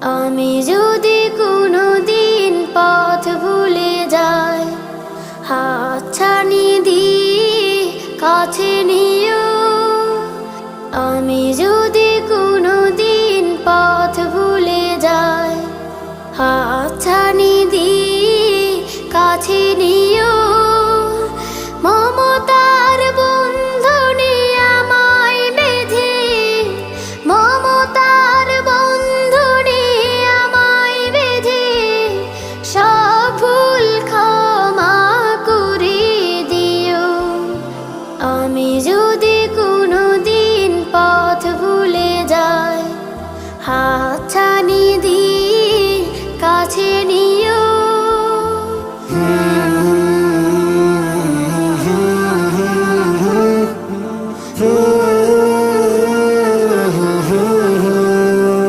আমি যদি কোনো দিন পথ ভুলে যাই, হাতছানি দিয়ে কাছে নিও। আমি যদি কোনো দিন পথ ভুলে যাই, হাতছানি দিয়ে কাছে নিও। মমতার বন্ধনে আমায় বেঁধে, মমতার বন্ধনে আমায় বেঁধে সব ভুল ক্ষমা করে দিও। আমি যদি কোনো দিন পথ ভুলে যাই, হাতছানি